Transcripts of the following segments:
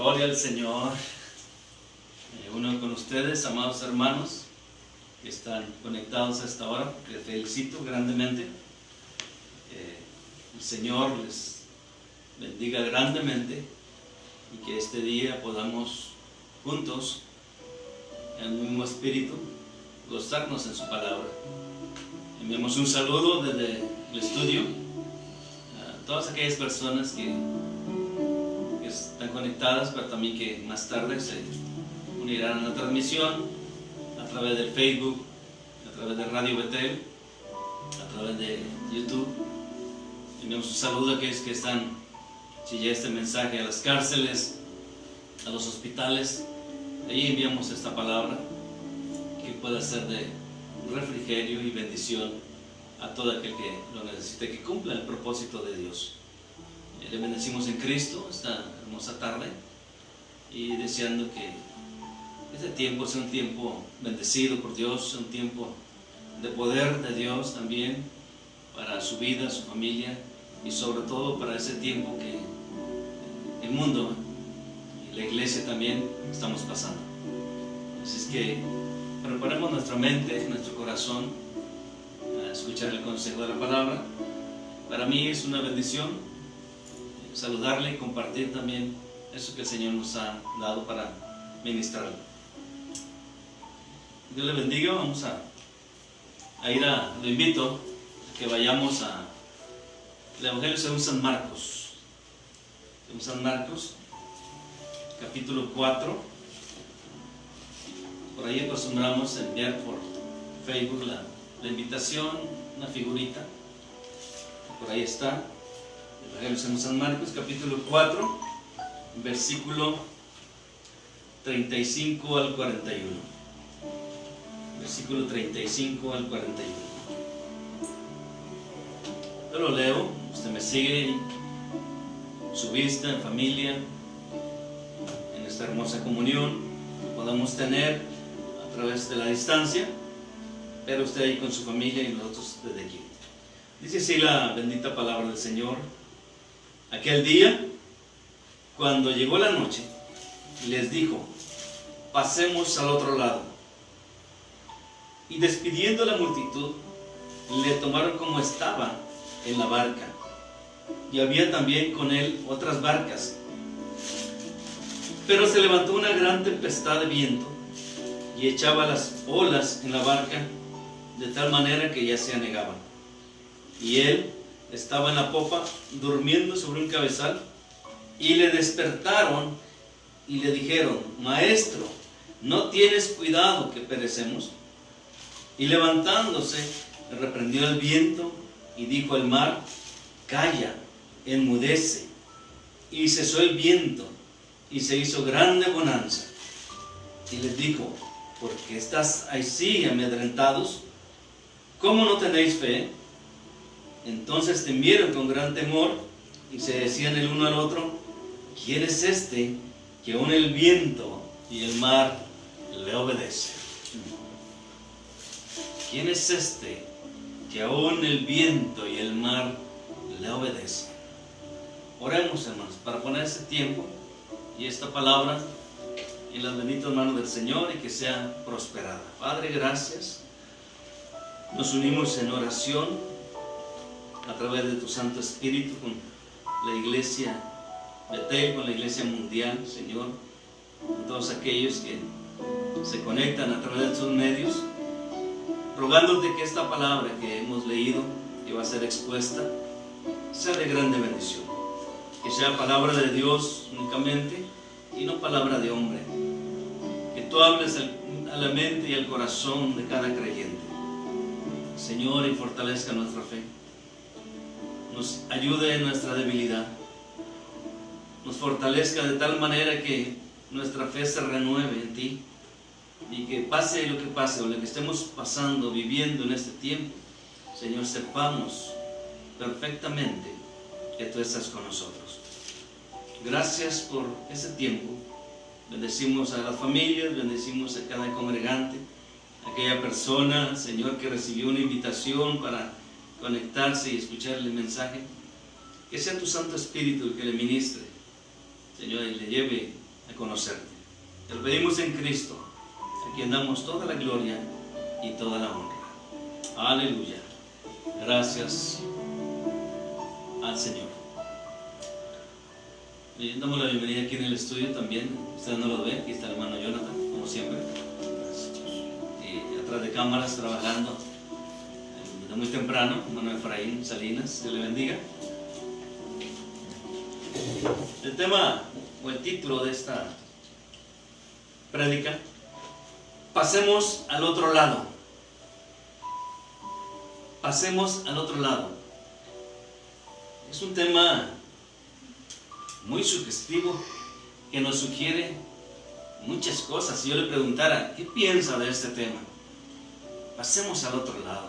Gloria al Señor. Uno con ustedes, amados hermanos, que están conectados a esta hora, les felicito grandemente. El Señor les bendiga grandemente y que este día podamos juntos, en el mismo espíritu, gozarnos en su palabra. Enviamos un saludo desde el estudio a todas aquellas personas que están conectadas, pero también que más tarde se unirán a la transmisión a través del Facebook, a través de Radio Betel, a través de YouTube. Enviamos un saludo a aquellos que están, si llega este mensaje, a las cárceles, a los hospitales. Ahí enviamos esta palabra que pueda ser de refrigerio y bendición a todo aquel que lo necesite, que cumpla el propósito de Dios. Le bendecimos en Cristo esta hermosa tarde y deseando que este tiempo sea un tiempo bendecido por Dios, un tiempo de poder de Dios también para su vida, su familia y sobre todo para ese tiempo que el mundo y la iglesia también estamos pasando. Así es que preparemos nuestra mente, nuestro corazón a escuchar el consejo de la palabra. Para mí es una bendición saludarle y compartir también eso que el Señor nos ha dado para ministrarle. Dios le bendiga. Vamos lo invito a que vayamos a el Evangelio según San Marcos. Según San Marcos, capítulo 4. Por ahí acostumbramos a enviar por Facebook la invitación, una figurita. Por ahí está. Evangelio según San Marcos, capítulo 4, versículo 35 al 41. Versículo 35 al 41. Yo lo leo, usted me sigue en su vista, en familia, en esta hermosa comunión que podamos tener a través de la distancia, pero usted ahí con su familia y nosotros desde aquí. Dice así la bendita palabra del Señor. Aquel día, cuando llegó la noche, les dijo: pasemos al otro lado. Y despidiendo a la multitud, le tomaron como estaba en la barca. Y había también con él otras barcas. Pero se levantó una gran tempestad de viento y echaba las olas en la barca de tal manera que ya se anegaban. Y él estaba en la popa durmiendo sobre un cabezal, y le despertaron y le dijeron: Maestro, ¿no tienes cuidado que perecemos? Y levantándose, reprendió el viento y dijo al mar: Calla, enmudece. Y cesó el viento y se hizo grande bonanza. Y les dijo: ¿por qué estás así amedrentados? ¿Cómo no tenéis fe? Entonces temieron con gran temor y se decían el uno al otro: ¿quién es este que aún el viento y el mar le obedecen? ¿Quién es este que aún el viento y el mar le obedecen? Oremos, hermanos, para poner este tiempo y esta palabra en las benditas manos del Señor y que sea prosperada. Padre, gracias. Nos unimos en oración a través de tu Santo Espíritu con la iglesia Betel, con la iglesia mundial, Señor, con todos aquellos que se conectan a través de estos medios, rogándote que esta palabra que hemos leído, que va a ser expuesta, sea de grande bendición, que sea palabra de Dios únicamente y no palabra de hombre, que tú hables a la mente y al corazón de cada creyente, Señor, y fortalezca nuestra fe. Nos ayude en nuestra debilidad, nos fortalezca de tal manera que nuestra fe se renueve en ti y que pase lo que pase o lo que estemos pasando, viviendo en este tiempo, Señor, sepamos perfectamente que tú estás con nosotros. Gracias por ese tiempo. Bendecimos a las familias, bendecimos a cada congregante, a aquella persona, Señor, que recibió una invitación para conectarse y escuchar el mensaje. Que sea tu Santo Espíritu el que le ministre, Señor, y le lleve a conocerte. Te lo pedimos en Cristo, a quien damos toda la gloria y toda la honra. Aleluya. Gracias al Señor. Y damos la bienvenida aquí en el estudio también. Ustedes no lo ven, aquí está el hermano Jonathan, como siempre. Y atrás de cámaras trabajando desde muy temprano, hermano Efraín Salinas, Dios le bendiga. El tema o el título de esta prédica: pasemos al otro lado. Pasemos al otro lado. Es un tema muy sugestivo que nos sugiere muchas cosas. Si yo le preguntara, ¿qué piensa de este tema? Pasemos al otro lado.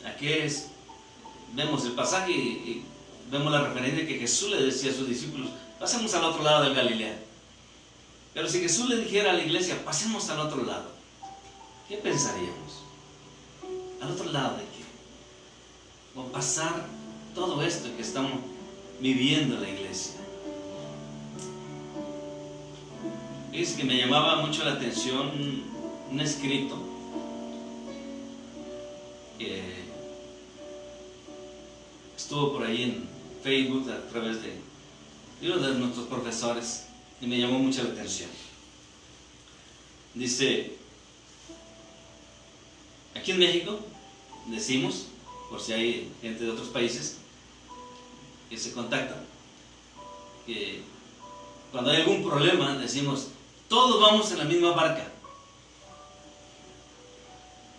Aquí vemos el pasaje y vemos la referencia que Jesús le decía a sus discípulos: pasemos al otro lado del Galilea. Pero si Jesús le dijera a la iglesia: pasemos al otro lado, ¿qué pensaríamos? ¿Al otro lado de qué? O pasar todo esto que estamos viviendo en la iglesia. Es que me llamaba mucho la atención un escrito que estuvo por ahí en Facebook a través de uno de nuestros profesores y me llamó mucho la atención. Dice: aquí en México decimos, por si hay gente de otros países que se contactan, que cuando hay algún problema decimos: todos vamos en la misma barca,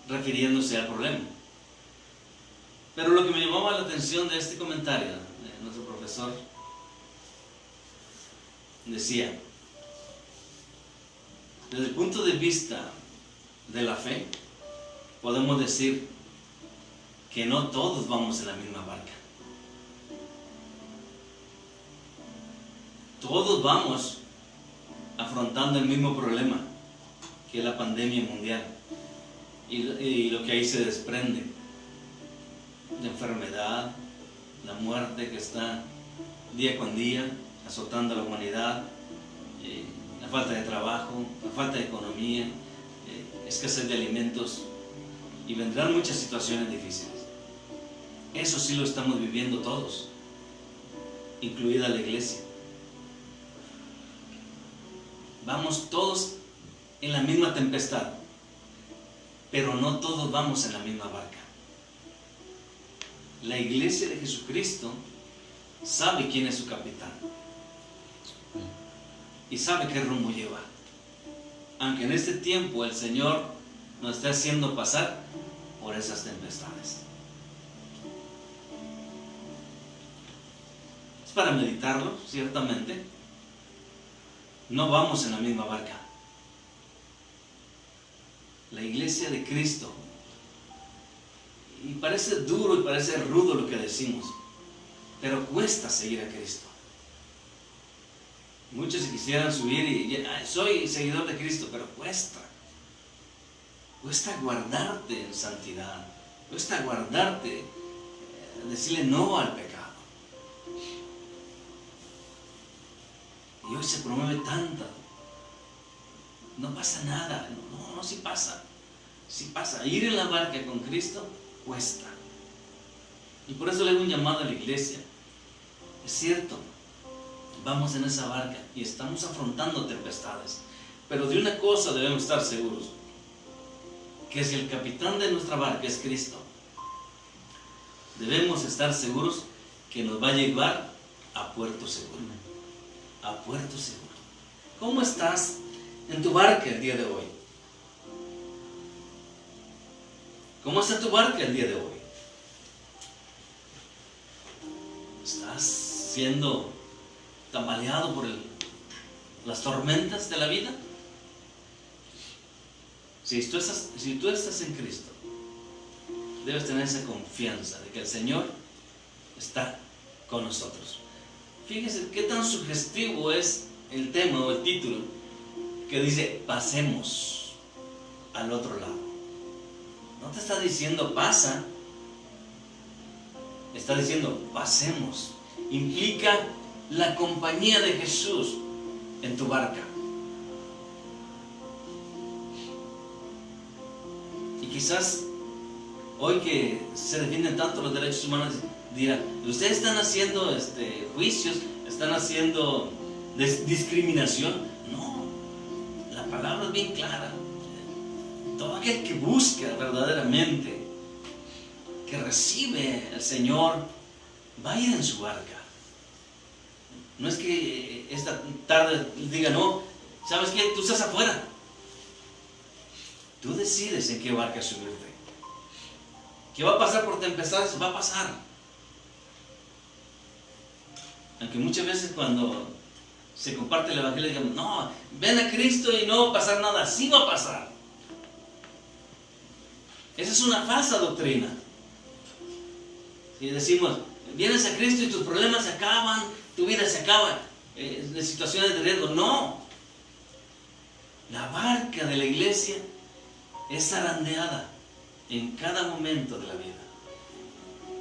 refiriéndose al problema. Pero lo que me llamaba la atención de este comentario de nuestro profesor decía: desde el punto de vista de la fe, podemos decir que no todos vamos en la misma barca. Todos vamos afrontando el mismo problema, que es la pandemia mundial y lo que ahí se desprende: la enfermedad, la muerte que está día con día azotando a la humanidad, la falta de trabajo, la falta de economía, escasez de alimentos, y vendrán muchas situaciones difíciles. Eso sí lo estamos viviendo todos, incluida la iglesia. Vamos todos en la misma tempestad, pero no todos vamos en la misma barca. La iglesia de Jesucristo sabe quién es su capitán y sabe qué rumbo lleva. Aunque en este tiempo el Señor nos esté haciendo pasar por esas tempestades. Es para meditarlo, ciertamente. No vamos en la misma barca. La iglesia de Cristo, y parece duro y parece rudo lo que decimos, pero cuesta seguir a Cristo. Muchos quisieran subir y soy seguidor de Cristo, pero cuesta. Cuesta guardarte en santidad, cuesta guardarte, decirle no al pecado. Y hoy se promueve tanto. No pasa nada. No, sí pasa. Sí pasa. Ir en la barca con Cristo cuesta. Y por eso le hago un llamado a la iglesia. Es cierto, vamos en esa barca y estamos afrontando tempestades. Pero de una cosa debemos estar seguros: que si el capitán de nuestra barca es Cristo, debemos estar seguros que nos va a llevar a puerto seguro. A puerto seguro. ¿Cómo estás en tu barca el día de hoy? ¿Cómo está tu barca el día de hoy? ¿Estás siendo tambaleado por las tormentas de la vida? Si tú estás en Cristo, debes tener esa confianza de que el Señor está con nosotros. Fíjese qué tan sugestivo es el tema o el título, que dice: pasemos al otro lado. No te está diciendo pasa, está diciendo pasemos. Implica la compañía de Jesús, en tu barca. Y quizás hoy que se defienden tanto los derechos humanos, dirán, ustedes están haciendo juicios, están haciendo discriminación. No, la palabra es bien clara. Todo aquel que busca verdaderamente, que recibe al Señor, va a ir en su barca. No es que esta tarde diga, no, ¿sabes qué? Tú estás afuera. Tú decides en qué barca subirte. ¿Qué va a pasar por tempestades? Va a pasar. Aunque muchas veces cuando se comparte el Evangelio digamos, no, ven a Cristo y no va a pasar nada. Sí va a pasar. Esa es una falsa doctrina. Si decimos, vienes a Cristo y tus problemas se acaban, tu vida se acaba, de situaciones de riesgo. No. La barca de la iglesia es zarandeada en cada momento de la vida.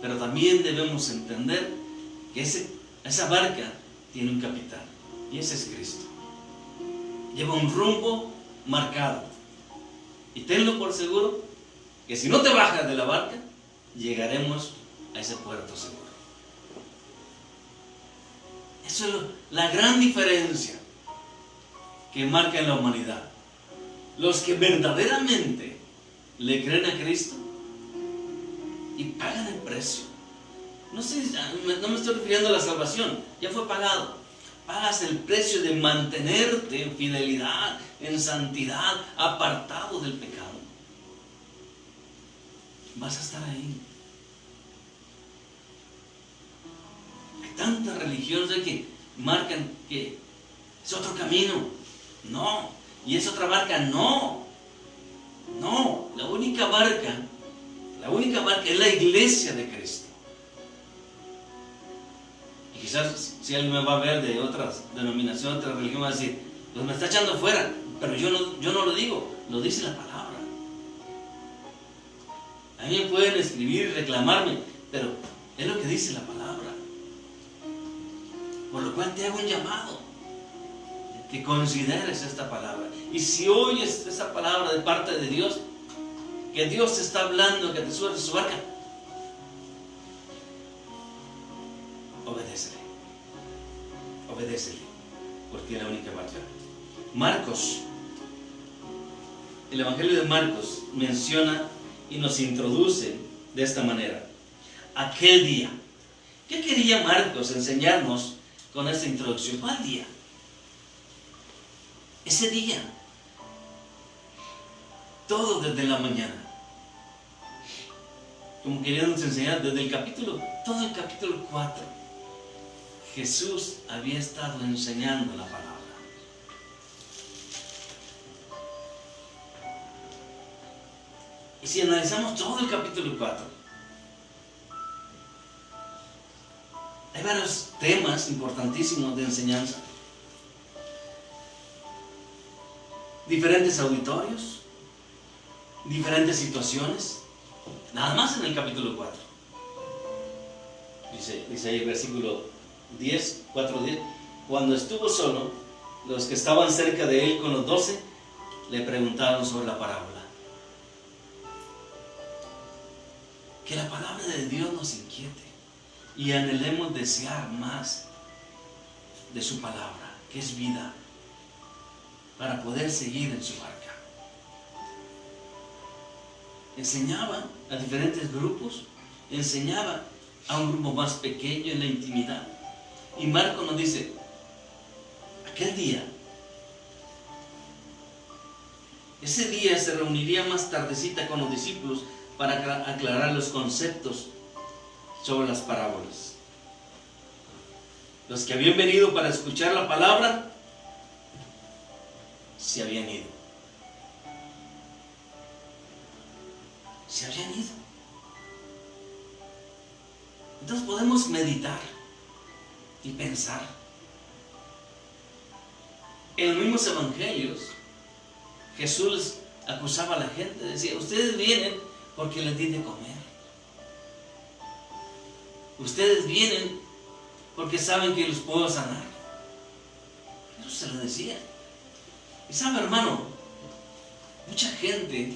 Pero también debemos entender que esa barca tiene un capitán, y ese es Cristo. Lleva un rumbo marcado. Y tenlo por seguro que si no te bajas de la barca, llegaremos a ese puerto seguro. Eso es la gran diferencia que marca en la humanidad. Los que verdaderamente le creen a Cristo y pagan el precio. No me estoy refiriendo a la salvación, ya fue pagado. Pagas el precio de mantenerte en fidelidad, en santidad, apartado del pecado. Vas a estar ahí. Hay tantas religiones que marcan que es otro camino. No. Y es otra barca. No. No. La única barca es la iglesia de Cristo. Y quizás si alguien me va a ver de otras denominaciones, otras religiones, va a decir, pues me está echando fuera. Pero yo no lo digo, lo dice la palabra. A mí me pueden escribir y reclamarme, pero es lo que dice la palabra. Por lo cual te hago un llamado, que consideres esta palabra. Y si oyes esa palabra de parte de Dios, que Dios te está hablando, que te subas de su barca, obedécele, porque es la única barca. Marcos, el Evangelio de Marcos menciona y nos introduce de esta manera. Aquel día. ¿Qué quería Marcos enseñarnos con esta introducción? ¿Cuál día? Ese día. Todo desde la mañana. Como queríamos enseñar desde todo el capítulo 4. Jesús había estado enseñando la palabra. Y si analizamos todo el capítulo 4, hay varios temas importantísimos de enseñanza. Diferentes auditorios, diferentes situaciones, nada más en el capítulo 4. Dice ahí el versículo 4:10, cuando estuvo solo, los que estaban cerca de él con los 12, le preguntaron sobre la parábola. Que la palabra de Dios nos inquiete y anhelemos desear más de su palabra, que es vida, para poder seguir en su barca. Enseñaba a diferentes grupos, enseñaba a un grupo más pequeño en la intimidad. Y Marcos nos dice, aquel día, ese día se reuniría más tardecita con los discípulos para aclarar los conceptos sobre las parábolas. Los que habían venido para escuchar la palabra se habían ido. Se habían ido. Entonces podemos meditar y pensar. En los mismos evangelios, Jesús acusaba a la gente, decía, ustedes vienen porque les di de comer. Ustedes vienen porque saben que los puedo sanar. Marcos se lo decía. Y sabe, hermano, mucha gente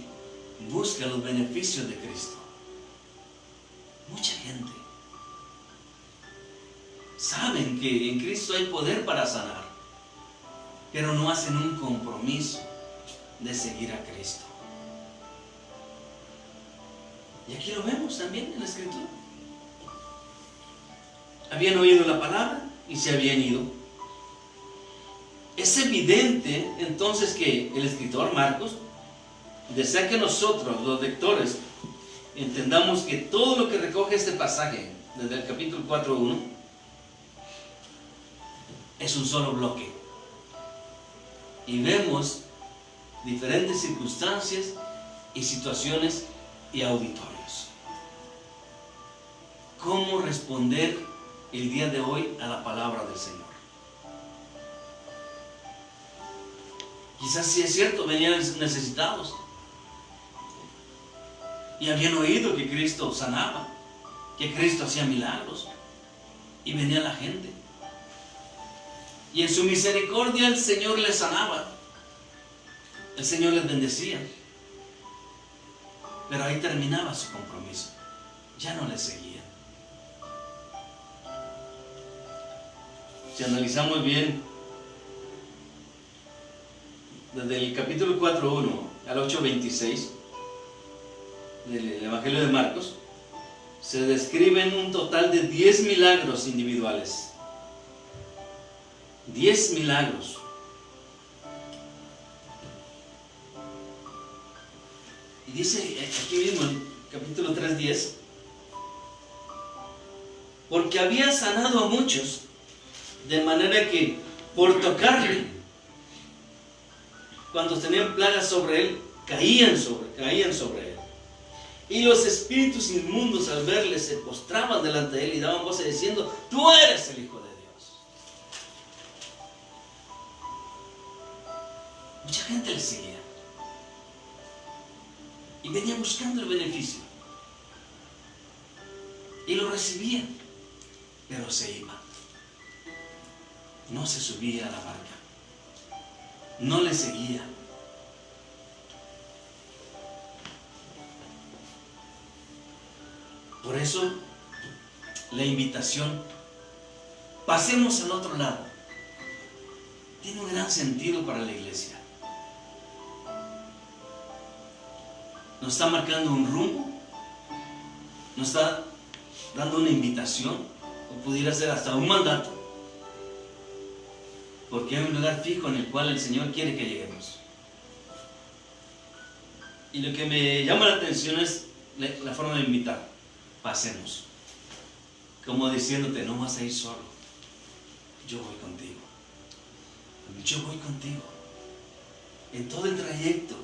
busca los beneficios de Cristo. Mucha gente. Saben que en Cristo hay poder para sanar, pero no hacen un compromiso de seguir a Cristo. Y aquí lo vemos también en la Escritura. Habían oído la palabra y se habían ido. Es evidente entonces que el escritor Marcos desea que nosotros, los lectores, entendamos que todo lo que recoge este pasaje, desde el capítulo 4:1, es un solo bloque. Y vemos diferentes circunstancias y situaciones y auditorios. ¿Cómo responder el día de hoy a la palabra del Señor? Quizás sí es cierto, venían necesitados. Y habían oído que Cristo sanaba, que Cristo hacía milagros. Y venía la gente. Y en su misericordia el Señor les sanaba. El Señor les bendecía. Pero ahí terminaba su compromiso. Ya no les seguía. Si analizamos bien, desde el capítulo 4:1 al 8:26 del Evangelio de Marcos, se describen un total de 10 milagros individuales. 10 milagros. Y dice aquí mismo en capítulo 3:10, porque había sanado a muchos, de manera que por tocarle, cuando tenían plagas sobre él, caían sobre él. Y los espíritus inmundos al verle se postraban delante de él y daban voces diciendo: tú eres el Hijo de Dios. Mucha gente le seguía y venía buscando el beneficio y lo recibía, pero se iba. No se subía a la barca, no le seguía. Por eso la invitación, pasemos al otro lado, tiene un gran sentido para la iglesia. Nos está marcando un rumbo, nos está dando una invitación, o pudiera ser hasta un mandato, porque hay un lugar fijo en el cual el Señor quiere que lleguemos. Y lo que me llama la atención es la forma de invitar. Pasemos, como diciéndote: no vas a ir solo, yo voy contigo, yo voy contigo, en todo el trayecto,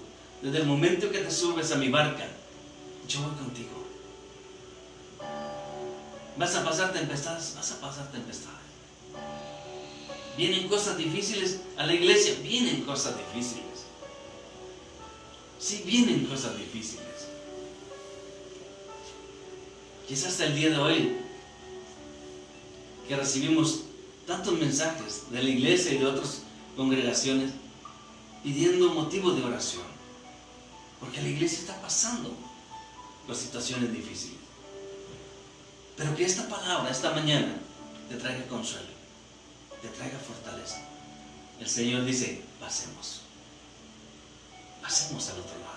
desde el momento que te subes a mi barca, yo voy contigo. Vas a pasar tempestades, vienen cosas difíciles a la iglesia, vienen cosas difíciles, sí, vienen cosas difíciles. Quizás hasta el día de hoy, que recibimos tantos mensajes de la iglesia y de otras congregaciones pidiendo motivo de oración, porque la iglesia está pasando por situaciones difíciles. Pero que esta palabra, esta mañana, te traiga consuelo, te traiga fortaleza. El Señor dice: pasemos al otro lado.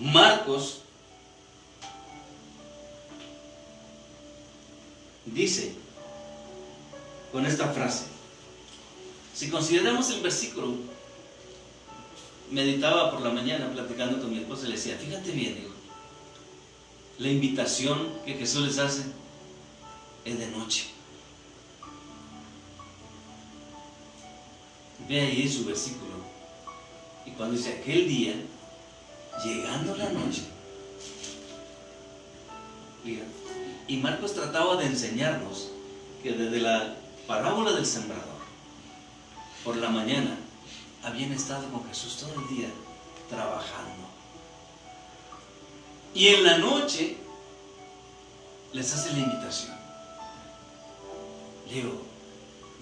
Marcos dice con esta frase, si consideramos el versículo, meditaba por la mañana platicando con mi esposa y le decía: fíjate bien, hijo, la invitación que Jesús les hace es de noche. Ve ahí su versículo, y cuando dice aquel día, llegando la noche, y Marcos trataba de enseñarnos que desde la parábola del sembrador, por la mañana habían estado con Jesús todo el día trabajando, y en la noche les hace la invitación: Le digo,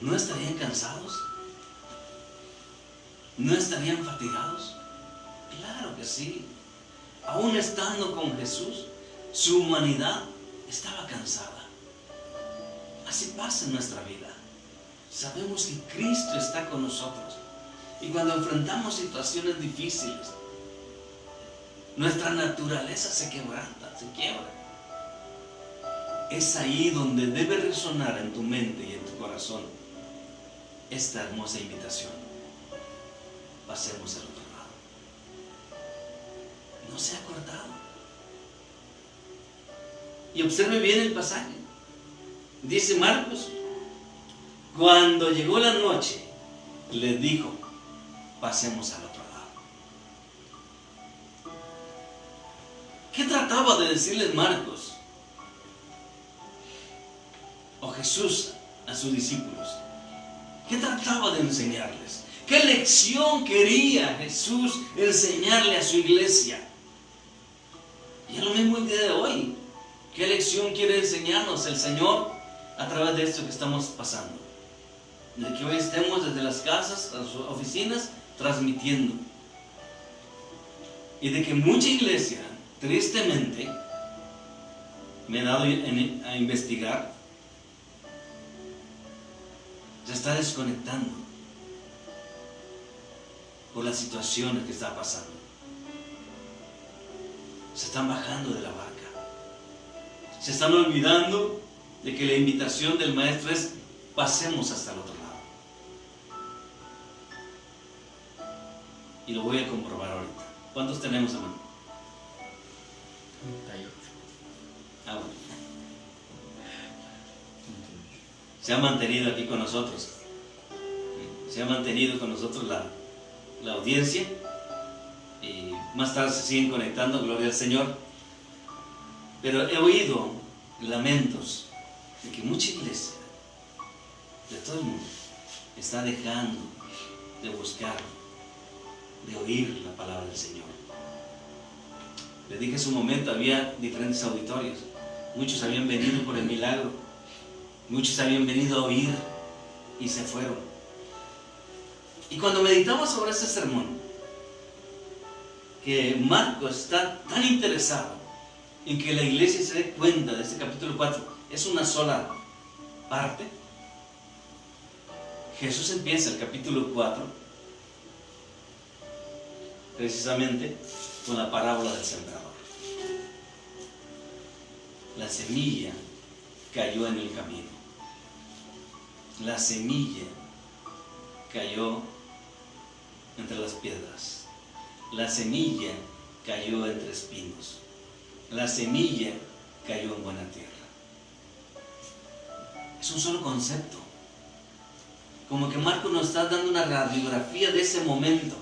¿no estarían cansados? ¿No estarían fatigados? Claro que sí. Aún estando con Jesús, su humanidad estaba cansada. Así pasa en nuestra vida. Sabemos que Cristo está con nosotros. Y cuando enfrentamos situaciones difíciles, nuestra naturaleza se quebranta, se quiebra. Es ahí donde debe resonar en tu mente y en tu corazón esta hermosa invitación. Pasemos al otro lado. No se ha cortado. Y observe bien el pasaje. Dice Marcos, cuando llegó la noche, les dijo, pasemos al otro lado. ¿Qué trataba de decirles Marcos o Jesús a sus discípulos? ¿Qué trataba de enseñarles? ¿Qué lección quería Jesús enseñarle a su iglesia? Y es lo mismo el día de hoy. ¿Qué lección quiere enseñarnos el Señor a través de esto que estamos pasando? De que hoy estemos desde las casas, las oficinas, transmitiendo. Y de que mucha iglesia, tristemente, me he dado a investigar, se está desconectando por las situaciones que está pasando. Se están bajando de la barca. Se están olvidando de que la invitación del Maestro es pasemos hasta el otro lado. Y lo voy a comprobar ahorita. ¿Cuántos tenemos, hermano? 38. Ah, bueno. Se ha mantenido aquí con nosotros. Se ha mantenido con nosotros la audiencia. Y más tarde se siguen conectando, gloria al Señor. Pero he oído lamentos de que mucha iglesia, de todo el mundo, está dejando de buscar, de oír la palabra del Señor. Les dije hace un momento, había diferentes auditorios. Muchos habían venido por el milagro. Muchos habían venido a oír y se fueron. Y cuando meditamos sobre este sermón, que Marcos está tan interesado en que la iglesia se dé cuenta de este capítulo 4, es una sola parte. Jesús empieza el capítulo 4 precisamente con la parábola del sembrador. La semilla cayó en el camino. La semilla cayó entre las piedras. La semilla cayó entre espinos. La semilla cayó en buena tierra. Es un solo concepto. Como que Marcos nos está dando una radiografía de ese momento.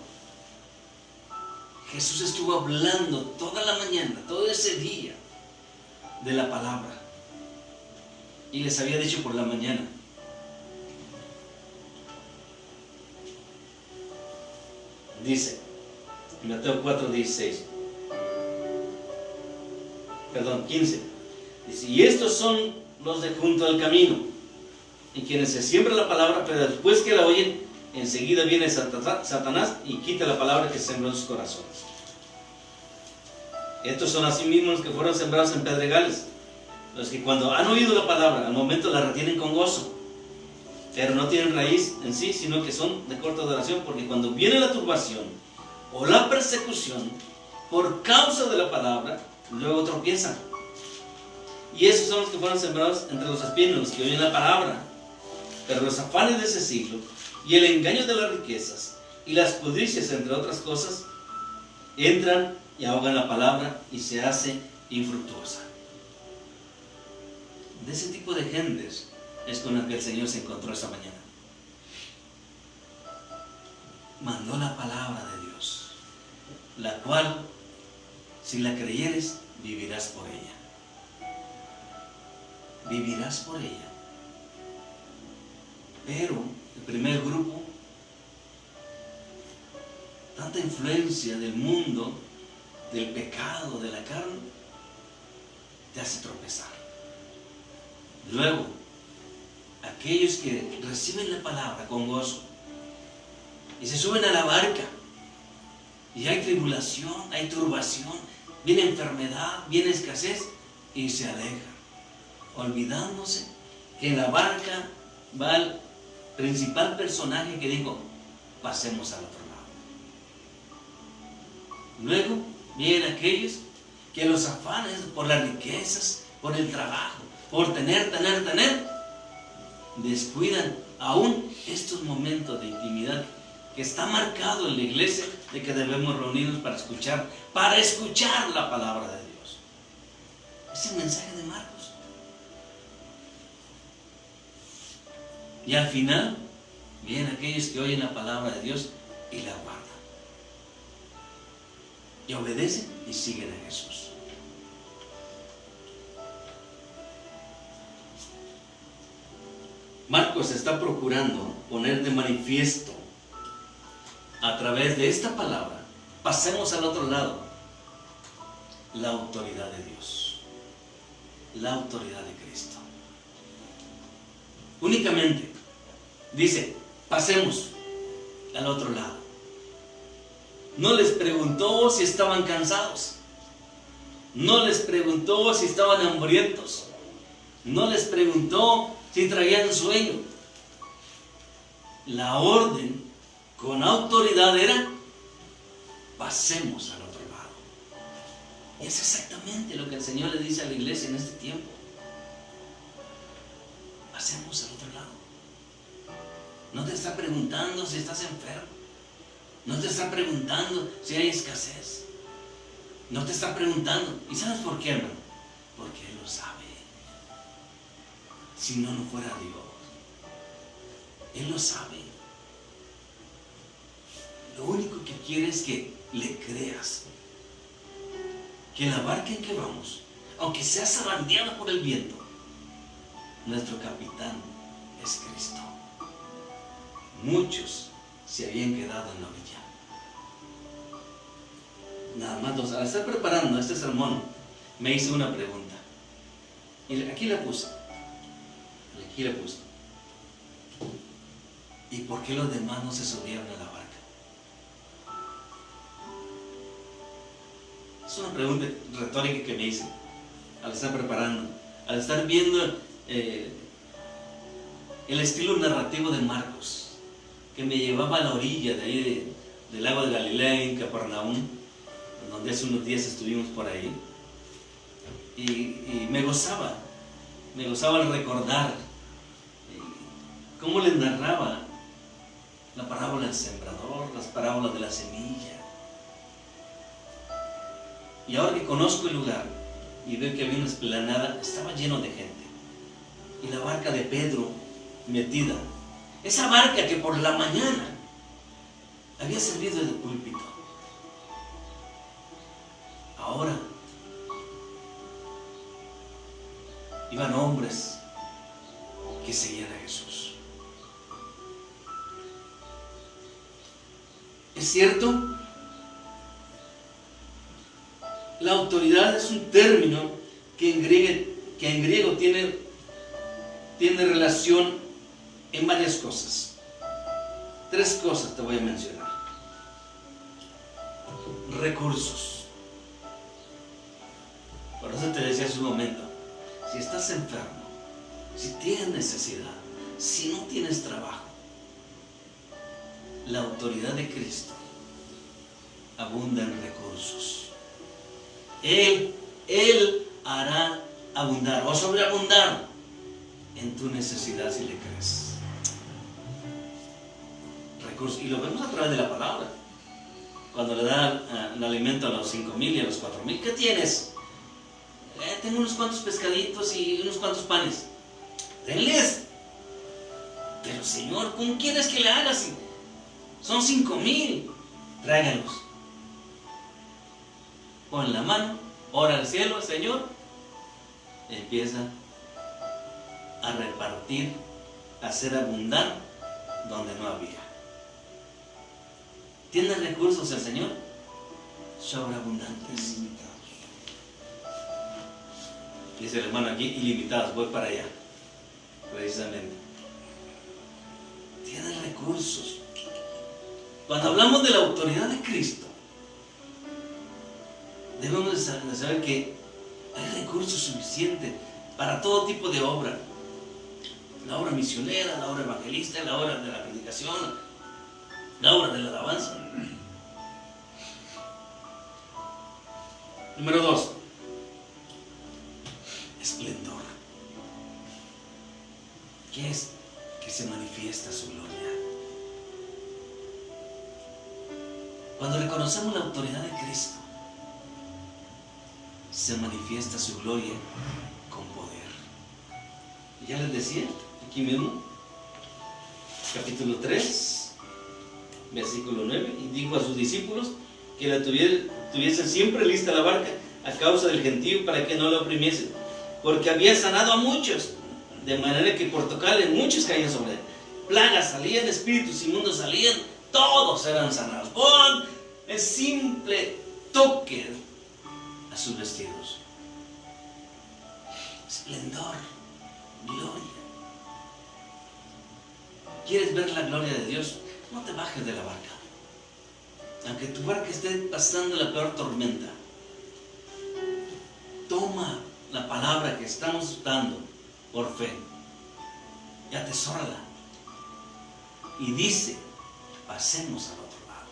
Jesús estuvo hablando toda la mañana, todo ese día, de la palabra. Y les había dicho por la mañana, dice, en Mateo 4:16, perdón, 15, dice, y estos son los de junto al camino, en quienes se siembra la palabra, pero después que la oyen, enseguida viene Satanás y quita la palabra que sembró en sus corazones. Estos son así mismos los que fueron sembrados en pedregales, los que cuando han oído la palabra, al momento la retienen con gozo, pero no tienen raíz en sí, sino que son de corta duración, porque cuando viene la turbación o la persecución por causa de la palabra, luego tropiezan. Y esos son los que fueron sembrados entre los espinos, los que oyen la palabra, pero los afanes de ese siglo y el engaño de las riquezas y las codicias, entre otras cosas, entran y ahogan la palabra y se hace infructuosa. De ese tipo de gentes es con la que el Señor se encontró esta mañana. Mandó la palabra de Dios, la cual, si la creyeres, vivirás por ella. Vivirás por ella. Pero el primer grupo, tanta influencia del mundo, del pecado, de la carne, te hace tropezar. Luego aquellos que reciben la palabra con gozo y se suben a la barca y hay tribulación, hay turbación, viene enfermedad, viene escasez y se alejan, olvidándose que en la barca va el principal personaje que dijo: pasemos al otro lado. Luego vienen aquellos que los afanes por las riquezas, por el trabajo, por tener, descuidan aún estos momentos de intimidad que está marcado en la iglesia, de que debemos reunirnos para escuchar la palabra de Dios. Es el mensaje de Marcos. Y al final vienen aquellos que oyen la palabra de Dios y la guardan, y obedecen y siguen a Jesús. Marcos está procurando poner de manifiesto a través de esta palabra, pasemos al otro lado, la autoridad de Dios, la autoridad de Cristo. Únicamente dice: pasemos al otro lado. No les preguntó si estaban cansados, no les preguntó si estaban hambrientos, no les preguntó si traían sueño. La orden con autoridad era: pasemos al otro lado. Y es exactamente lo que el Señor le dice a la iglesia en este tiempo: pasemos al otro lado. No te está preguntando si estás enfermo, no te está preguntando si hay escasez, no te está preguntando. ¿Y sabes por qué, hermano? Porque Él lo sabe. Si no, no fuera Dios. Él lo sabe. Lo único que quiere es que le creas, que la barca en que vamos, aunque sea zarandeada por el viento, nuestro capitán es Cristo. Muchos se habían quedado en la orilla. Nada más, al estar preparando este sermón, me hice una pregunta. Y aquí la puse. ¿Y por qué los demás no se subieron a la barca? Es una pregunta retórica que me hice al estar preparando, al estar viendo el estilo narrativo de Marcos, que me llevaba a la orilla de ahí del lago de Galilea, en Capernaum, donde hace unos días estuvimos por ahí, y me gozaba al recordar cómo les narraba la parábola del sembrador, las parábolas de la semilla. Y ahora que conozco el lugar y veo que había una explanada, estaba lleno de gente, y la barca de Pedro metida, esa barca que por la mañana había servido de púlpito, ahora iban hombres que seguían a Jesús. ¿Es cierto? La autoridad es un término que en griego tiene relación en varias cosas. 3 cosas te voy a mencionar. Recursos. Por eso te decía hace un momento, si estás enfermo, si tienes necesidad, si no tienes trabajo, la autoridad de Cristo abunda en recursos. Él hará abundar o sobreabundar en tu necesidad si le crees. Recursos. Y lo vemos a través de la palabra. Cuando le da el alimento a los 5,000 y a los 4,000, ¿qué tienes? Tengo unos cuantos pescaditos y unos cuantos panes. Denles. Pero Señor, ¿cómo quieres que le hagas? Son 5,000. Tráiganlos. Pon la mano, ora al cielo, Señor. Empieza a repartir, a hacer abundar donde no había. ¿Tiene recursos el Señor? Sobreabundantes. Dice el hermano aquí, ilimitados. Voy para allá, precisamente. tiene recursos. Cuando hablamos de la autoridad de Cristo, debemos de saber que hay recursos suficientes para todo tipo de obra. La obra misionera, la obra evangelista, la obra de la predicación, la obra de la alabanza. Número 2. Esplendor. ¿Qué es? Que se manifiesta su gloria. Cuando reconocemos la autoridad de Cristo, se manifiesta su gloria con poder. Y ya les decía, aquí mismo, capítulo 3, versículo 9, y dijo a sus discípulos que la tuviesen siempre lista la barca a causa del gentío, para que no la oprimiesen, porque había sanado a muchos, de manera que por tocarle muchos caían sobre él. Plagas salían, espíritus inmundos salían, todos eran sanados por el simple toque a sus vestidos. Esplendor, gloria. ¿Quieres ver la gloria de Dios? No te bajes de la barca. Aunque tu barca esté pasando la peor tormenta, toma la palabra que estamos dando por fe y atesórala. Y dice, pasemos al otro lado.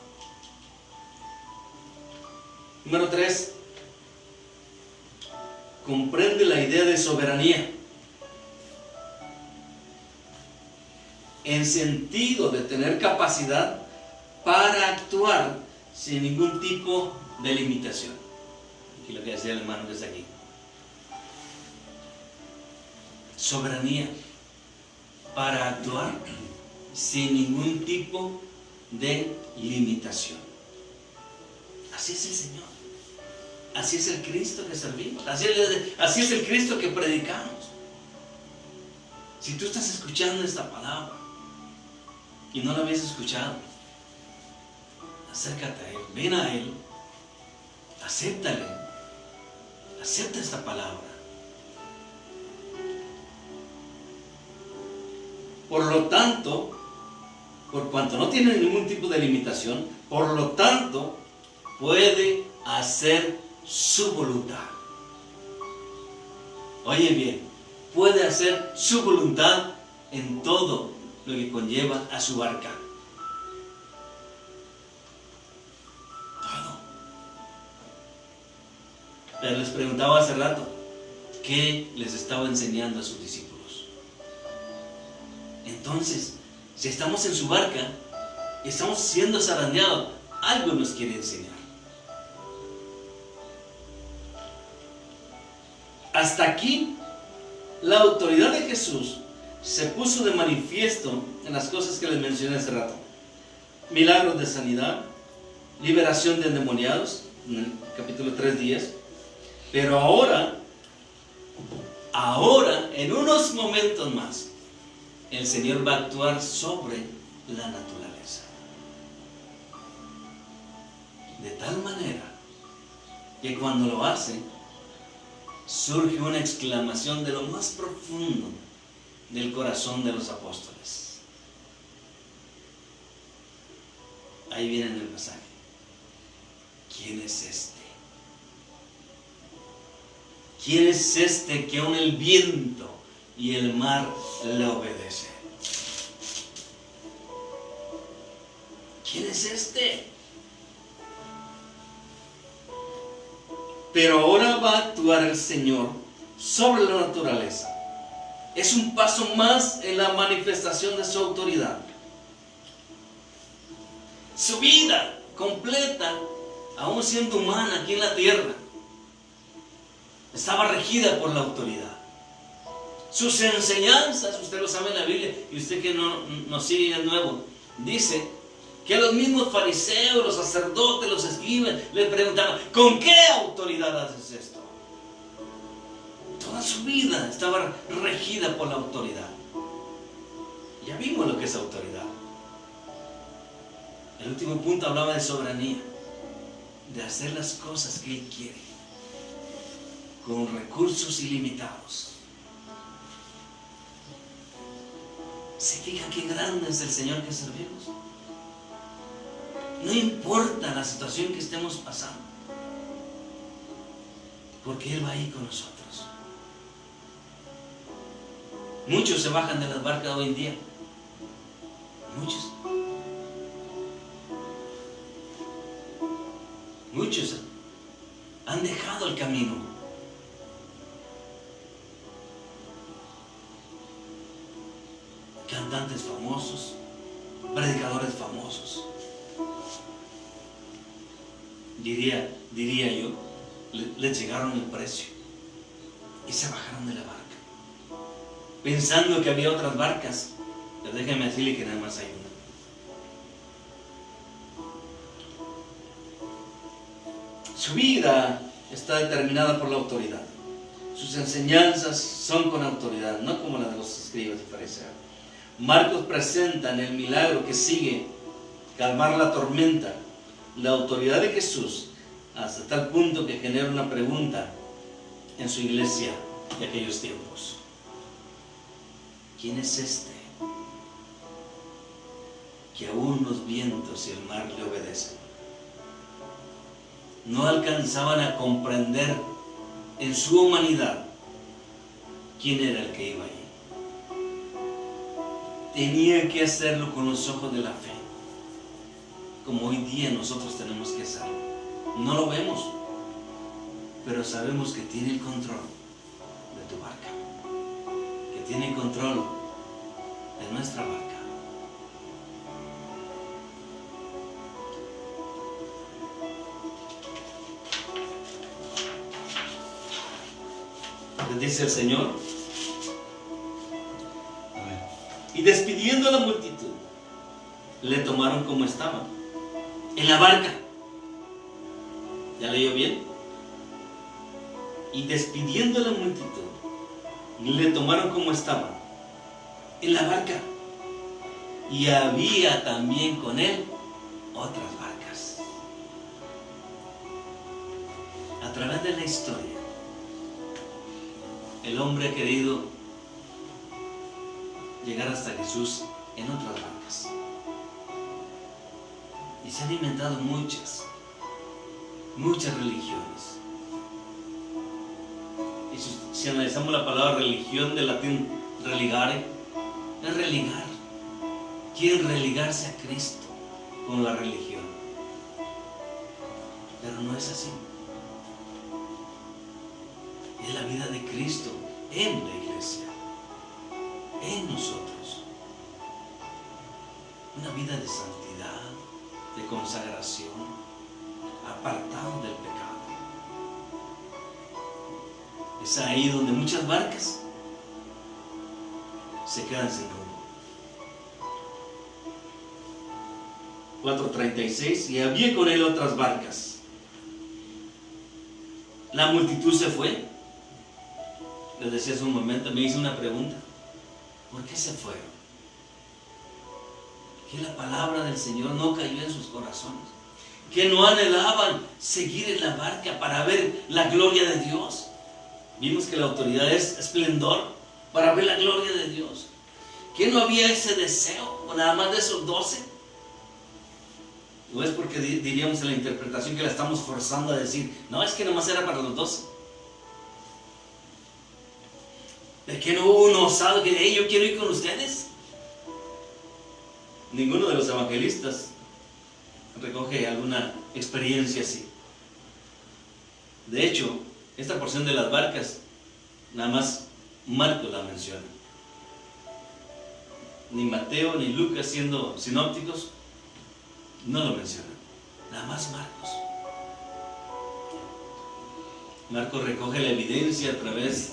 Número 3. Comprende la idea de soberanía, en sentido de tener capacidad para actuar sin ningún tipo de limitación. Aquí lo que decía el hermano que está aquí. Soberanía para actuar sin ningún tipo de limitación. Así es el Señor. Así es el Cristo que servimos. Así es el Cristo que predicamos. Si tú estás escuchando esta palabra y no la habías escuchado, acércate a Él, ven a Él, acéptale, acepta esta palabra. Por lo tanto, por cuanto no tiene ningún tipo de limitación, por lo tanto, puede hacer su voluntad. Oye bien, puede hacer su voluntad en todo lo que conlleva a su barca. Todo. Pero les preguntaba hace rato, ¿qué les estaba enseñando a sus discípulos? Entonces, si estamos en su barca y estamos siendo zarandeados, algo nos quiere enseñar. Hasta aquí, la autoridad de Jesús se puso de manifiesto en las cosas que les mencioné hace rato. Milagros de sanidad, liberación de endemoniados, en el capítulo 3 días. Pero ahora, en unos momentos más, el Señor va a actuar sobre la naturaleza. De tal manera que cuando lo hace, surge una exclamación de lo más profundo del corazón de los apóstoles. Ahí viene en el pasaje. ¿Quién es este? ¿Quién es este que aun el viento y el mar le obedecen? ¿Quién es este? Pero ahora va a actuar el Señor sobre la naturaleza. Es un paso más en la manifestación de su autoridad. Su vida completa, aún siendo humana aquí en la tierra, estaba regida por la autoridad. Sus enseñanzas, usted lo sabe en la Biblia, y usted que no nos sigue de nuevo, dice que los mismos fariseos, los sacerdotes, los escribas, le preguntaban, ¿con qué autoridad haces esto? Toda su vida estaba regida por la autoridad. Ya vimos lo que es autoridad. El último punto hablaba de soberanía, de hacer las cosas que Él quiere, con recursos ilimitados. ¿Se fijan qué grande es el Señor que servimos? No importa la situación que estemos pasando, porque Él va ahí con nosotros. Muchos se bajan de las barcas hoy en día. Muchos han dejado el camino. Cantantes famosos, predicadores famosos. Diría yo, les llegaron el precio y se bajaron de la barca, pensando que había otras barcas. Pero déjenme decirle que nada más hay una. Su vida está determinada por la autoridad. Sus enseñanzas son con autoridad, no como la de los escribas y fariseos. Marcos presenta en el milagro que sigue calmar la tormenta, la autoridad de Jesús, hasta tal punto que genera una pregunta en su iglesia de aquellos tiempos. ¿Quién es este que aún los vientos y el mar le obedecen? No alcanzaban a comprender en su humanidad quién era el que iba allí. Tenía que hacerlo con los ojos de la fe, como hoy día nosotros tenemos que hacerlo. No lo vemos, pero sabemos que tiene el control de tu barca, que tiene el control de nuestra barca. Dice el Señor, y despidiendo a la multitud, le tomaron como estaba, en la barca. ¿Ya leyó bien? Y despidiendo a la multitud, le tomaron como estaba, en la barca. Y había también con él otras barcas. A través de la historia, el hombre ha querido llegar hasta Jesús en otras barcas. Y se han inventado muchas religiones. Y si analizamos la palabra religión, del latín religare, es religar. Quieren religarse a Cristo con la religión. Pero no es así. Es la vida de Cristo en la iglesia, en nosotros. Una vida de santidad, de consagración, apartado del pecado. Es ahí donde muchas barcas se quedan sin rumbo. 4:36, y había con él otras barcas. La multitud se fue. Les decía hace un momento, me hice una pregunta: ¿por qué se fueron? Que la palabra del Señor no cayó en sus corazones, que no anhelaban seguir en la barca para ver la gloria de Dios. Vimos que la autoridad es esplendor para ver la gloria de Dios. ¿Que no había ese deseo nada más de esos 12? ¿O es porque diríamos en la interpretación que la estamos forzando a decir, no, es que nomás era para los 12? ¿De que no hubo un osado que hey, yo quiero ir con ustedes? Ninguno de los evangelistas recoge alguna experiencia así. De hecho, esta porción de las barcas, nada más Marcos la menciona. Ni Mateo ni Lucas, siendo sinópticos, no lo mencionan. Nada más Marcos. Marcos recoge la evidencia a través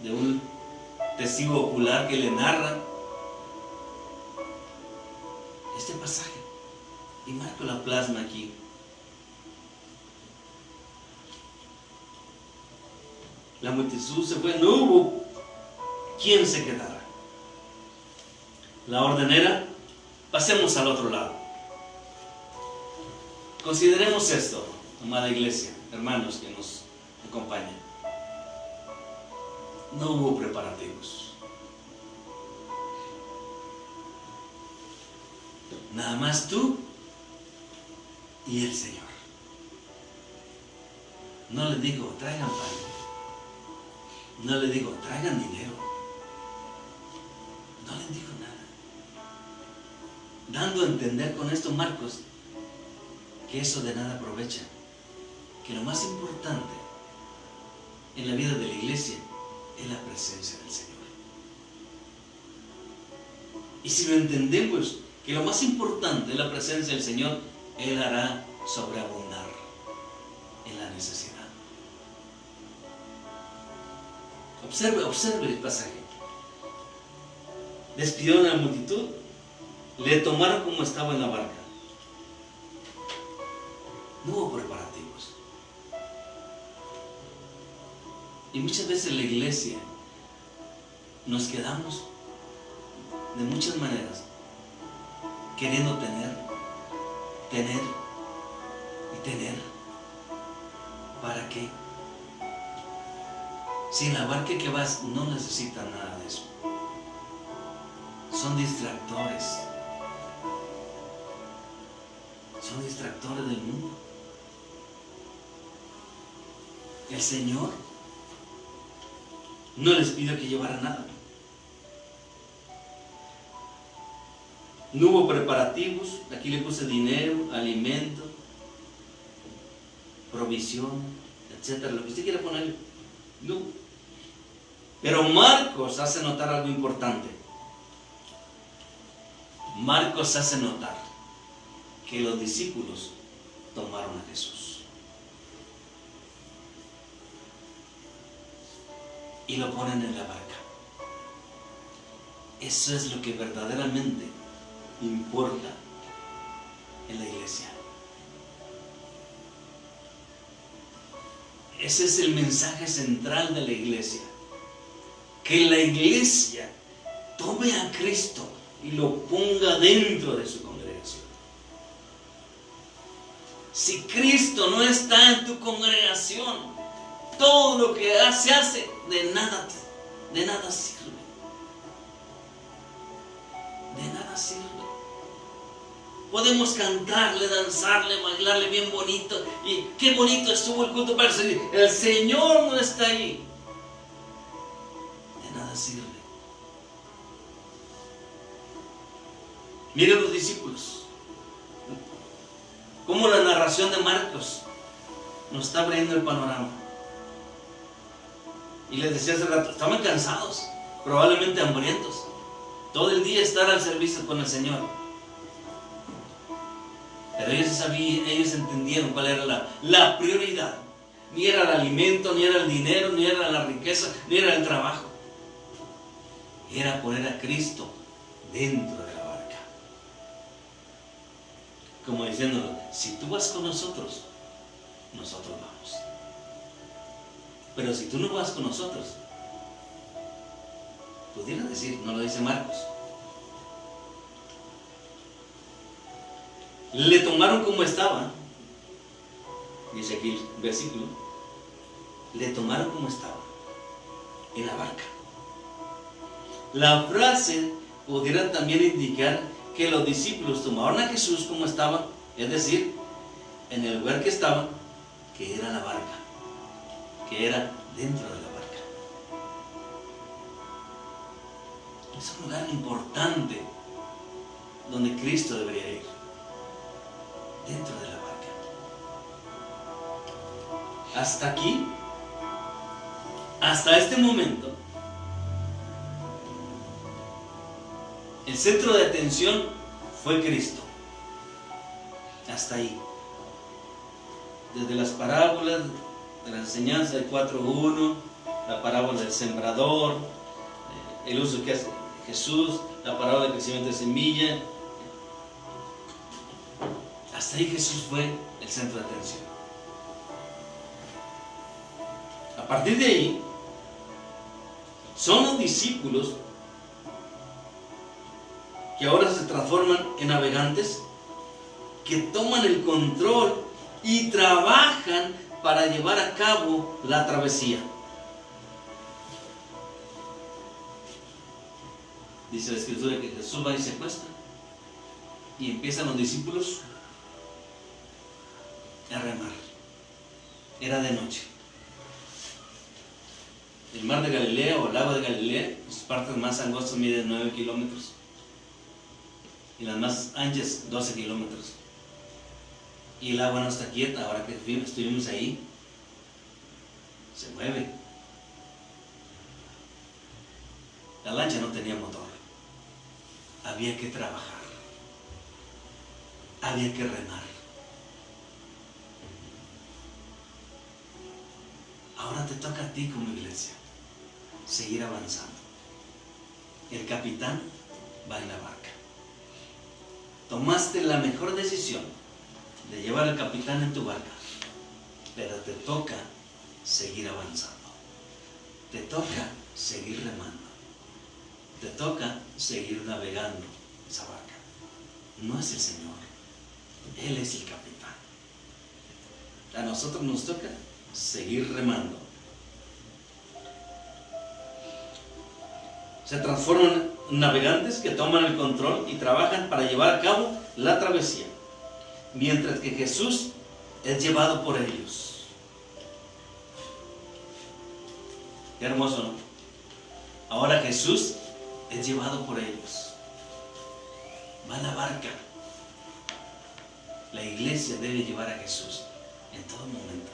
de un testigo ocular que le narra este pasaje, y Marcos la plasma aquí. La multitud se fue, no hubo quien se quedara. La orden era, pasemos al otro lado. Consideremos esto, amada iglesia, hermanos que nos acompañan. No hubo preparativos. Nada más tú y el Señor. No le digo, traigan pan. No le digo, traigan dinero. No les digo nada. Dando a entender con esto Marcos que eso de nada aprovecha. Que lo más importante en la vida de la iglesia es la presencia del Señor. Y si lo entendemos, que lo más importante es la presencia del Señor, Él hará sobreabundar en la necesidad. Observe el pasaje. Despidieron a la multitud, le tomaron como estaba en la barca. No hubo preparativos. Y muchas veces en la iglesia nos quedamos de muchas maneras queriendo tener y tener. ¿Para qué? Si en la barca que vas no necesitas nada de eso. Son distractores. Son distractores del mundo. El Señor no les pidió que llevaran nada. No hubo preparativos. Aquí le puse dinero, alimento, provisión, etcétera. Lo que usted quiera poner. No. Pero Marcos hace notar algo importante. Marcos hace notar que los discípulos tomaron a Jesús y lo ponen en la barca. Eso es lo que verdaderamente importa en la iglesia. Ese es el mensaje central de la iglesia. Que la iglesia tome a Cristo y lo ponga dentro de su congregación. Si Cristo no está en tu congregación, todo lo que se hace de nada sirve. De nada sirve. Podemos cantarle, danzarle, bailarle bien bonito. Y qué bonito estuvo el culto, pero si el Señor no está ahí, de nada sirve. Miren los discípulos. Cómo la narración de Marcos nos está abriendo el panorama. Y les decía hace rato, estaban cansados, probablemente hambrientos. Todo el día estar al servicio con el Señor. Pero ellos entendieron cuál era la prioridad. Ni era el alimento, ni era el dinero, ni era la riqueza, ni era el trabajo. Era poner a Cristo dentro de la barca. Como diciéndolo, si tú vas con nosotros, nosotros vamos. Pero si tú no vas con nosotros, pudiera decir, no lo dice Marcos, le tomaron como estaba, dice aquí el versículo, le tomaron como estaba, en la barca. La frase pudiera también indicar que los discípulos tomaron a Jesús como estaba, es decir, en el lugar que estaba, que era la barca, que era dentro de la barca. Es un lugar importante donde Cristo debería ir, dentro de la barca. Hasta aquí, hasta este momento, el centro de atención fue Cristo. Hasta ahí. Desde las parábolas de la enseñanza del 4.1, la parábola del sembrador, el uso que hace Jesús, la parábola del crecimiento de semilla. Hasta ahí Jesús fue el centro de atención. A partir de ahí, son los discípulos que ahora se transforman en navegantes, que toman el control y trabajan para llevar a cabo la travesía. Dice la Escritura que Jesús va y se acuesta y empiezan los discípulos a remar. Era de noche. El mar de Galilea o el lago de Galilea, sus partes más angostas miden 9 kilómetros y las más anchas 12 kilómetros. Y el agua no está quieta. Ahora que estuvimos ahí, se mueve. La lancha no tenía motor. Había que trabajar. Había que remar. Ahora te toca a ti como iglesia seguir avanzando. El capitán va en la barca. Tomaste la mejor decisión de llevar al capitán en tu barca, pero te toca seguir avanzando. Te toca seguir remando. Te toca seguir navegando esa barca. No es el Señor, Él es el capitán. A nosotros nos toca seguir remando. Se transforman en navegantes que toman el control y trabajan para llevar a cabo la travesía, mientras que Jesús es llevado por ellos. Qué hermoso, ¿no? Ahora Jesús es llevado por ellos. Va a la barca. La iglesia debe llevar a Jesús en todo momento.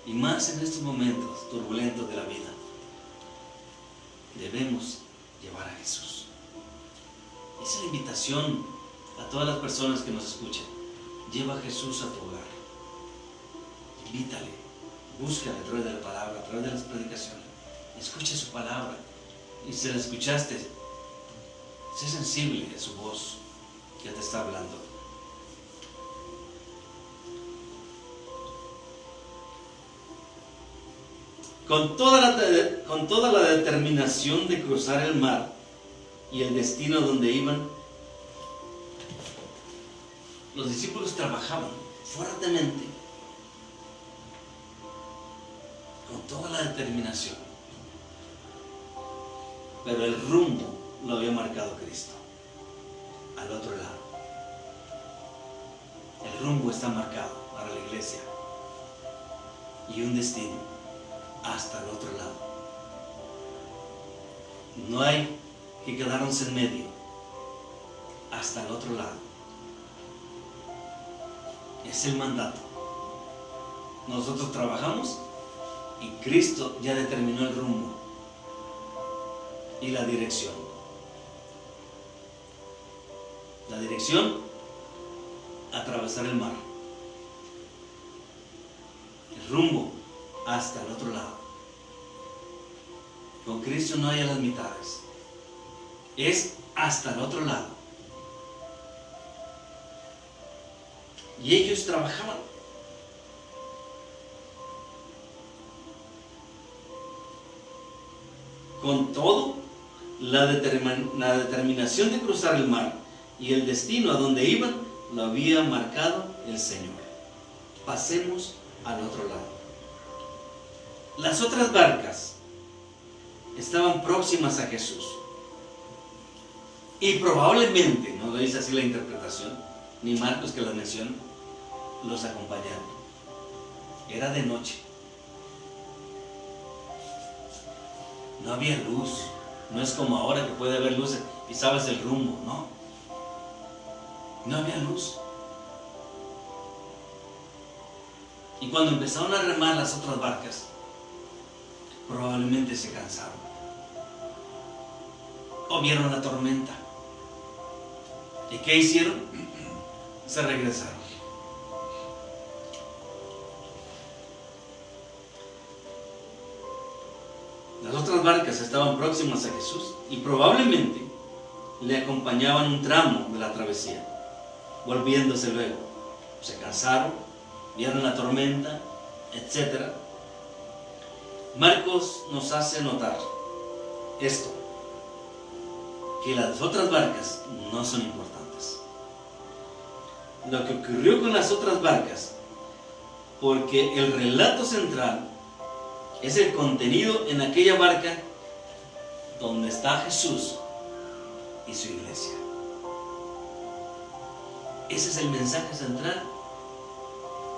Y más en estos momentos turbulentos de la vida. Debemos llevar a Jesús. Esa es la invitación a todas las personas que nos escuchan. Lleva a Jesús a tu hogar. Invítale. Búscale a través de la palabra, a través de las predicaciones. Escucha su palabra. Y si la escuchaste, sé sensible a su voz que te está hablando. Con toda la determinación de cruzar el mar y el destino donde iban, los discípulos trabajaban fuertemente, con toda la determinación, pero el rumbo lo había marcado Cristo, al otro lado. El rumbo está marcado para la iglesia y un destino hasta el otro lado. No hay que quedarnos en medio, hasta el otro lado. Es el mandato. Nosotros trabajamos y Cristo ya determinó el rumbo y la dirección. La dirección, atravesar el mar. El rumbo, hasta el otro lado. Con Cristo no hay a las mitades. Es hasta el otro lado. Y ellos trabajaban. Con todo, la determinación de cruzar el mar y el destino a donde iban, lo había marcado el Señor. Pasemos al otro lado. Las otras barcas estaban próximas a Jesús. Y probablemente, no lo dice así la interpretación, ni Marcos que las menciona, los acompañaron. Era de noche. No había luz. No es como ahora que puede haber luces y sabes el rumbo, no. No había luz. Y cuando empezaron a remar las otras barcas, probablemente se cansaron. O vieron la tormenta. ¿Y qué hicieron? Se regresaron. Las otras barcas estaban próximas a Jesús y probablemente le acompañaban un tramo de la travesía, volviéndose luego. Se cansaron, vieron la tormenta, etc. Marcos nos hace notar esto, que las otras barcas no son importantes. Lo que ocurrió con las otras barcas, porque el relato central es el contenido en aquella barca donde está Jesús y su iglesia. Ese es el mensaje central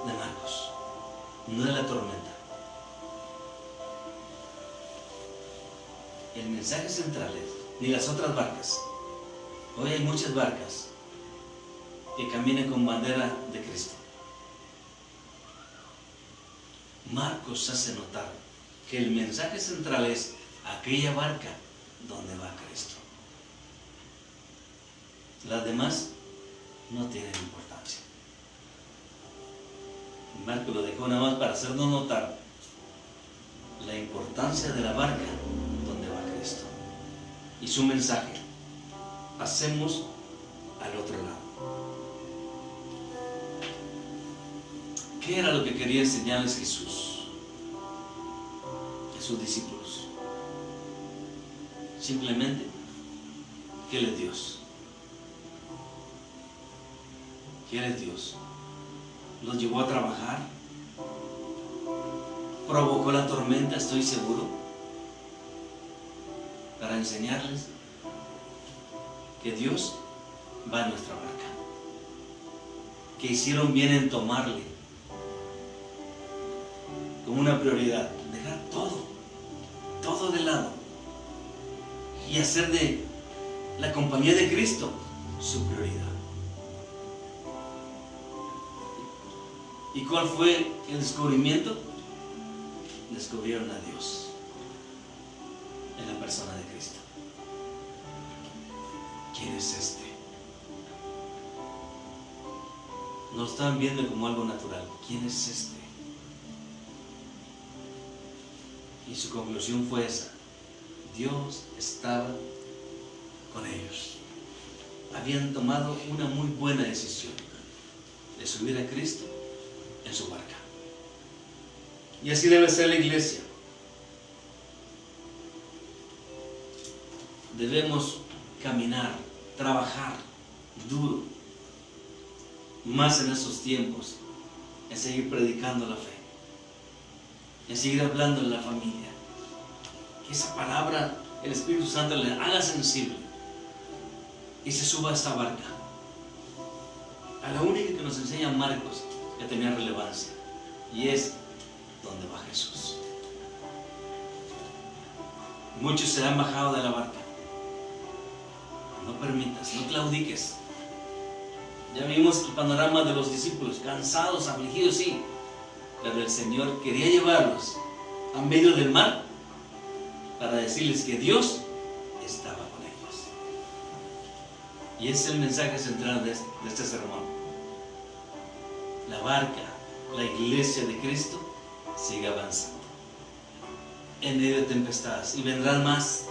de Marcos, no de la tormenta. El mensaje central es, ni las otras barcas. Hoy hay muchas barcas que caminan con bandera de Cristo. Marcos hace notar que el mensaje central es aquella barca donde va Cristo. Las demás no tienen importancia. Marcos lo dejó nada más para hacernos notar la importancia de la barca donde va Cristo y su mensaje. Pasemos al otro lado. ¿Qué era lo que quería enseñarles Jesús a sus discípulos? Simplemente que Él es Dios. Que Él es Dios. Los llevó a trabajar. Provocó la tormenta, estoy seguro, para enseñarles que Dios va en nuestra barca. Que hicieron bien en tomarle como una prioridad, dejar todo de lado y hacer de la compañía de Cristo su prioridad. ¿Y cuál fue el descubrimiento? Descubrieron a Dios en la persona de Cristo. ¿Quién es este? No lo estaban viendo como algo natural. ¿Quién es este? Y su conclusión fue esa: Dios estaba con ellos. Habían tomado una muy buena decisión de subir a Cristo en su barca. Y así debe ser la iglesia. Debemos caminar, trabajar duro, más en esos tiempos, en seguir predicando la fe, en seguir hablando en la familia. Que esa palabra el Espíritu Santo le haga sensible y se suba a esta barca, a la única que nos enseña Marcos que tenía relevancia, y es donde va Jesús. Muchos se han bajado de la barca. No permitas, no claudiques. Ya vimos el panorama de los discípulos, cansados, afligidos, sí, pero el Señor quería llevarlos a medio del mar para decirles que Dios estaba con ellos. Y ese es el mensaje central de este sermón. La barca, la iglesia de Cristo, sigue avanzando en medio de tempestades, y vendrán más.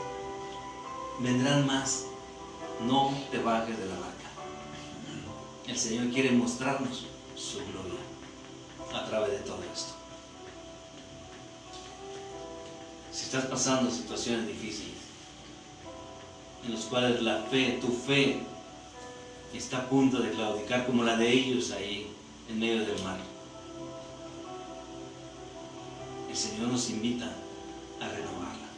No te bajes de la barca. El Señor quiere mostrarnos su gloria a través de todo esto. Si estás pasando situaciones difíciles en las cuales tu fe está a punto de claudicar como la de ellos ahí en medio del mar, el Señor nos invita a renovarla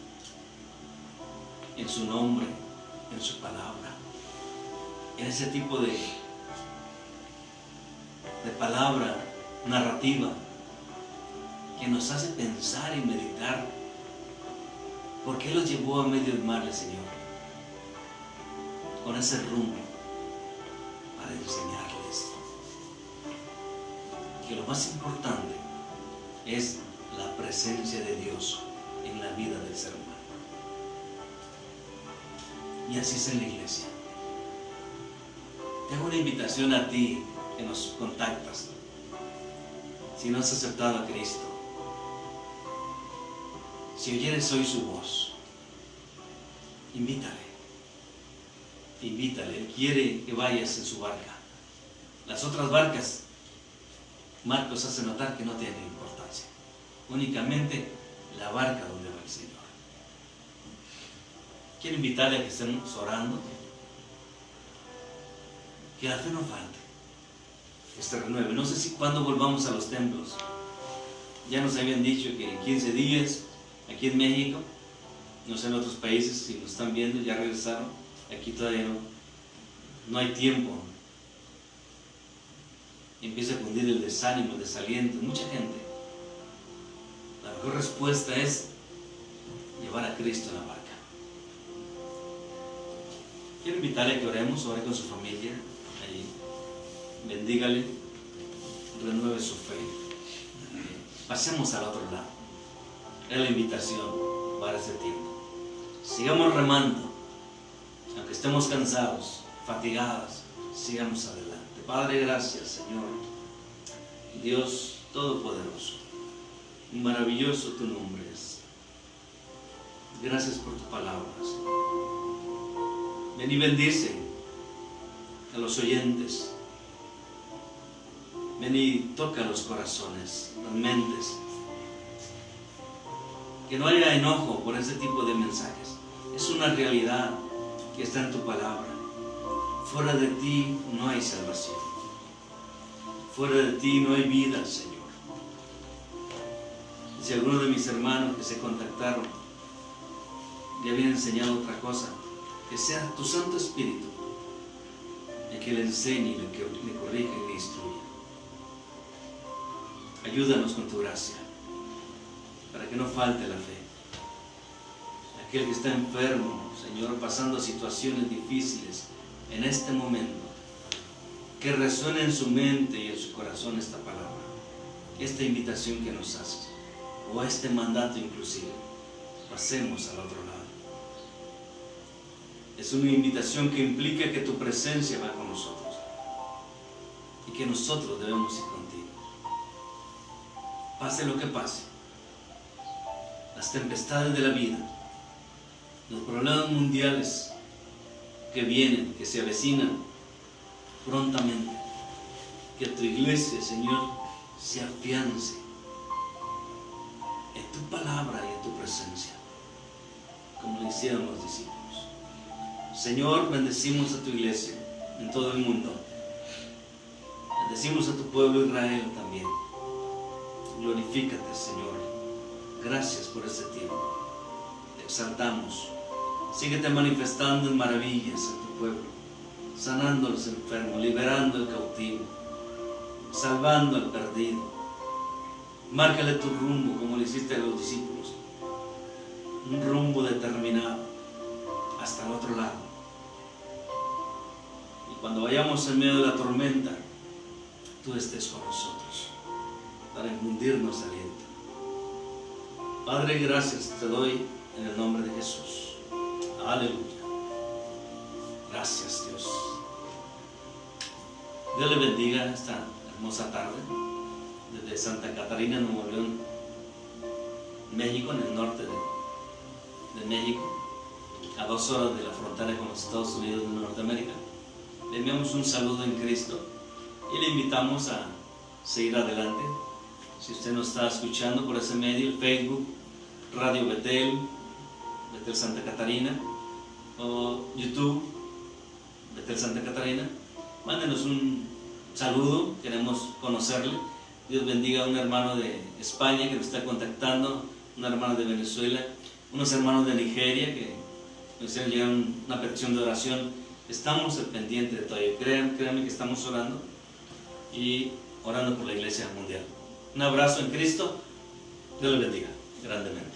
en su nombre, en su palabra, en ese tipo de palabra narrativa que nos hace pensar y meditar. ¿Por qué los llevó a medio del mar el Señor? Con ese rumbo, para enseñarles que lo más importante es la presencia de Dios en la vida del ser humano. Y así es en la iglesia. Te hago una invitación a ti que nos contactas. Si no has aceptado a Cristo, si oyeres hoy su voz, invítale. Él quiere que vayas en su barca. Las otras barcas, Marcos hace notar que no tienen importancia. Únicamente la barca donde va el Señor. Quiero invitarle a que estemos orando, que la fe no falte, que se renueve. No sé si cuando volvamos a los templos. Ya nos habían dicho que en 15 días, aquí en México, no sé en otros países si nos están viendo, ya regresaron. Aquí todavía no hay tiempo y empieza a cundir el desánimo, el desaliento en mucha gente, la mejor respuesta es llevar a Cristo en la barca. Quiero invitarle a que oremos, ore con su familia, ahí, bendígale, renueve su fe. Pasemos al otro lado. Es la invitación para ese tiempo. Sigamos remando, aunque estemos cansados, fatigados, sigamos adelante. Padre, gracias, Señor, Dios Todopoderoso, maravilloso tu nombre es. Gracias por tu palabra, Señor. Ven y bendice a los oyentes. Ven y toca los corazones, las mentes. Que no haya enojo por ese tipo de mensajes. Es una realidad que está en tu palabra. Fuera de ti no hay salvación. Fuera de ti no hay vida, Señor. Y si alguno de mis hermanos que se contactaron le habían enseñado otra cosa, que sea tu Santo Espíritu el que le enseñe, el que le corrija y le instruya. Ayúdanos con tu gracia, para que no falte la fe. Aquel que está enfermo, Señor, pasando situaciones difíciles en este momento, que resuene en su mente y en su corazón esta palabra, esta invitación que nos haces, o este mandato inclusive. Pasemos al otro lado. Es una invitación que implica que tu presencia va con nosotros y que nosotros debemos ir contigo. Pase lo que pase, las tempestades de la vida, los problemas mundiales que vienen, que se avecinan prontamente, que tu iglesia, Señor, se afiance en tu palabra y en tu presencia, como lo hicieron los discípulos. Señor, bendecimos a tu iglesia en todo el mundo. Bendecimos a tu pueblo Israel también. Glorifícate, Señor. Gracias por este tiempo. Te exaltamos. Síguete manifestando en maravillas en tu pueblo, sanando a los enfermos, liberando al cautivo, salvando al perdido. Márcale tu rumbo como le hiciste a los discípulos. Un rumbo determinado hasta el otro lado. Y cuando vayamos en medio de la tormenta, tú estés con nosotros para infundirnos aliento. Padre, gracias te doy en el nombre de Jesús. Aleluya. Gracias, Dios. Dios le bendiga esta hermosa tarde desde Santa Catarina, Nuevo León, México, en el norte de México, a 2 horas de la frontera con los Estados Unidos de Norteamérica. Le enviamos un saludo en Cristo y le invitamos a seguir adelante. Si usted nos está escuchando por ese medio, el Facebook, Radio Betel, Betel Santa Catarina, o YouTube, Betel Santa Catarina, mándenos un saludo, queremos conocerle. Dios bendiga a un hermano de España que nos está contactando, un hermano de Venezuela, unos hermanos de Nigeria que nos hicieron llegar una petición de oración. Estamos al pendiente de todo ello. Créanme que estamos orando y orando por la iglesia mundial. Un abrazo en Cristo. Dios le bendiga grandemente.